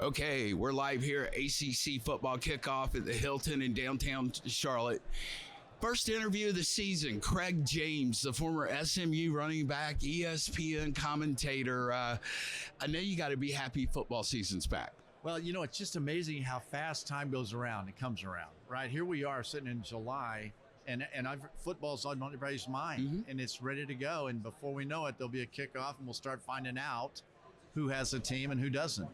Okay, we're live here at ACC Football Kickoff at the Hilton in downtown Charlotte. First interview of the season, Craig James, the former SMU running back, ESPM commentator. I know you got to be happy football season's back. Well, you know, it's just amazing how fast time goes around. It comes around, right? Here we are sitting in July, and football's on everybody's mind, and it's ready to go. And before we know it, there'll be a kickoff, and we'll start finding out who has a team and who doesn't.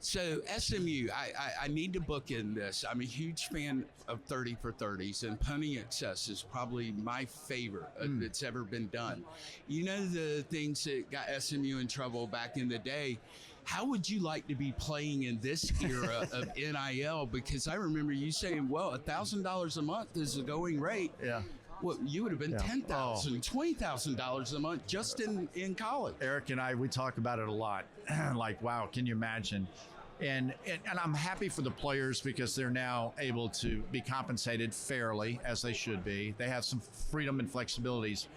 So SMU, I need to book in this. I'm a huge fan of 30 for 30s, and Punting Excess is probably my favorite that's ever been done. You know the things that got SMU in trouble back in the day. How would you like to be playing in this era of NIL? Because I remember you saying, well, $1,000 a month is the going rate. Yeah. Well, you would have been $10,000, $20,000 a month just in college. Eric and I, we talk about it a lot. Like, wow, can you imagine? And I'm happy for the players because they're now able to be compensated fairly, as they should be. They have some freedom and flexibilities.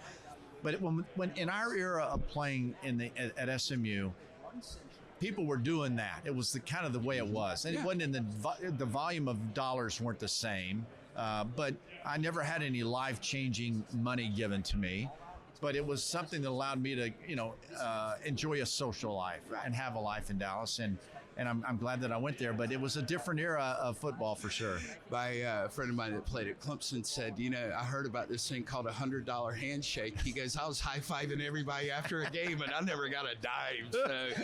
But when in our era of playing at SMU, people were doing that. It was the kind of the way it was. And it wasn't in the volume of dollars weren't the same. But I never had any life-changing money given to me. But it was something that allowed me to, enjoy a social life and have a life in Dallas. And I'm glad that I went there. But it was a different era of football for sure. My friend of mine that played at Clemson said, I heard about this thing called $100 handshake. He goes, I was high-fiving everybody after a game, and I never got a dime.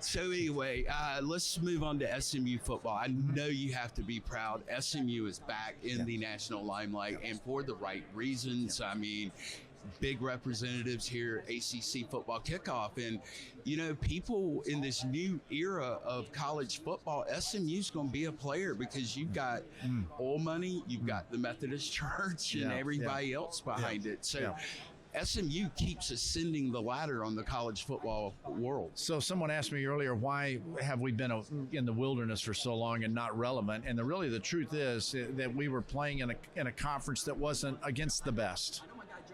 So anyway, let's move on to SMU football. I know you have to be proud. SMU is back in the national limelight, and for the right reasons. I mean, big representatives here at ACC Football Kickoff. And, people in this new era of college football, SMU's going to be a player because you've got oil money, you've got the Methodist Church and everybody else behind it. So SMU keeps ascending the ladder on the college football world. So someone asked me earlier, why have we been in the wilderness for so long and not relevant? And the truth is that we were playing in a conference that wasn't against the best.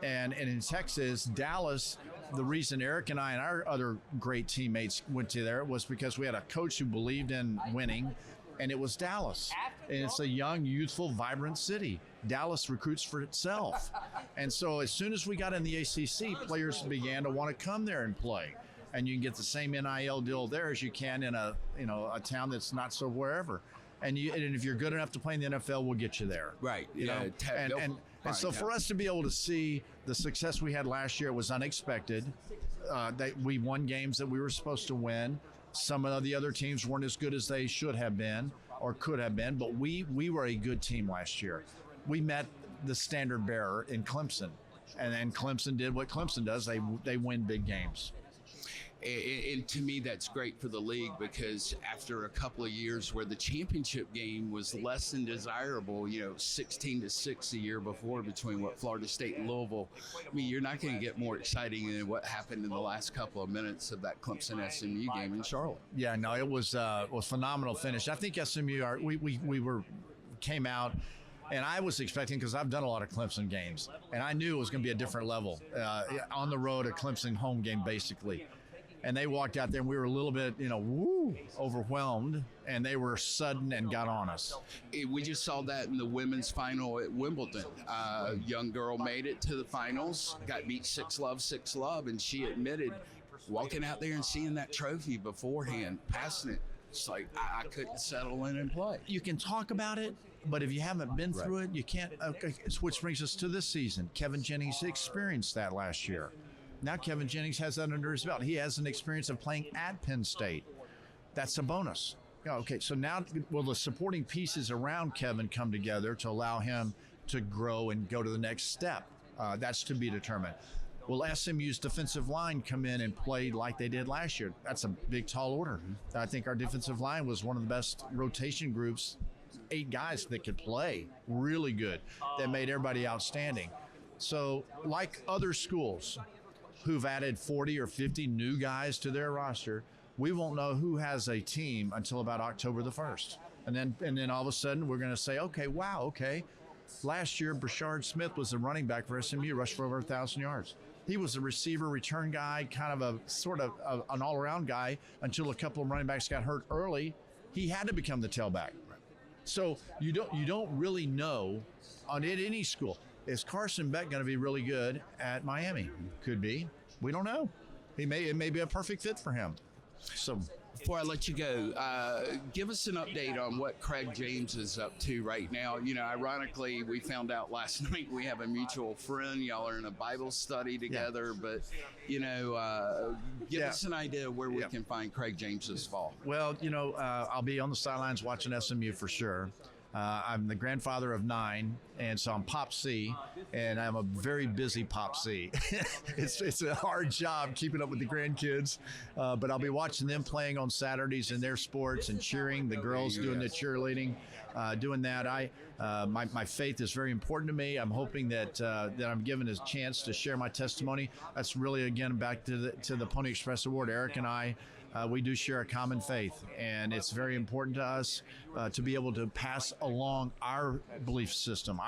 And in Texas, Dallas, the reason Eric and I and our other great teammates went to there was because we had a coach who believed in winning, and it was Dallas. And it's a young, youthful, vibrant city. Dallas recruits for itself. And so as soon as we got in the ACC, players began to want to come there and play. And you can get the same NIL deal there as you can in a town that's not so wherever. And if you're good enough to play in the NFL, we'll get you there. Right. And so for us to be able to see the success we had last year was unexpected. That we won games that we were supposed to win. Some of the other teams weren't as good as they should have been or could have been, but we were a good team last year. We met the standard bearer in Clemson, and then Clemson did what Clemson does. They win big games. And to me, that's great for the league because after a couple of years where the championship game was less than desirable, 16-6 the year before between Florida State and Louisville, I mean, you're not going to get more exciting than what happened in the last couple of minutes of that Clemson SMU game in Charlotte. Yeah, no, it was phenomenal finish. I think SMU, we came out. And I was expecting, because I've done a lot of Clemson games, and I knew it was going to be a different level on the road, a Clemson home game, basically. And they walked out there, and we were a little bit, overwhelmed, and they were sudden and got on us. We just saw that in the women's final at Wimbledon. A young girl made it to the finals, got beat 6-love, and she admitted walking out there and seeing that trophy beforehand, passing it. It's like I couldn't settle in and play. You can talk about it, but if you haven't been through it, you can't. Which brings us to this season. Kevin Jennings experienced that last year. Now Kevin Jennings has that under his belt. He has an experience of playing at Penn State. That's a bonus. Okay, so now will the supporting pieces around Kevin come together to allow him to grow and go to the next step? That's to be determined. Will SMU's defensive line come in and play like they did last year? That's a big, tall order. I think our defensive line was one of the best rotation groups, 8 guys that could play really good, that made everybody outstanding. So like other schools who've added 40 or 50 new guys to their roster, we won't know who has a team until about October the 1st. And then all of a sudden we're going to say, okay. Last year, Brashard Smith was the running back for SMU, rushed for over 1,000 yards. He was a receiver, return guy, kind of a sort of an all-around guy until a couple of running backs got hurt early. he had to become the tailback. So you don't really know at any school. Is Carson Beck going to be really good at Miami? Could be. We don't know. It may be a perfect fit for him. So before I let you go, give us an update on what Craig James is up to right now. You know, ironically, we found out last night we have a mutual friend. Y'all are in a Bible study together, but, you know, give us an idea of where we can find Craig James's fall. Well, you know, I'll be on the sidelines watching SMU for sure. I'm the grandfather of 9, and so I'm Pop C, and I'm a very busy Pop C. It's a hard job keeping up with the grandkids, but I'll be watching them playing on Saturdays in their sports and cheering, the girls doing the cheerleading, doing that. My faith is very important to me. I'm hoping that I'm given a chance to share my testimony. That's really, again, back to the Pony Express Award. Eric and I, we do share a common faith, and it's very important to us to be able to pass along our belief system.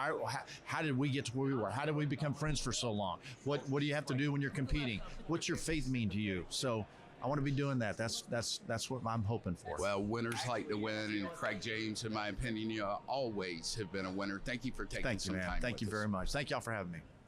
How did we get to where we were? How did we become friends for so long? What do you have to do when you're competing? What's your faith mean to you? So I want to be doing that. That's what I'm hoping for. Well, winners like to win, and Craig James, in my opinion, you always have been a winner. Thank you for taking some time. Thank you very much. Thank y'all for having me.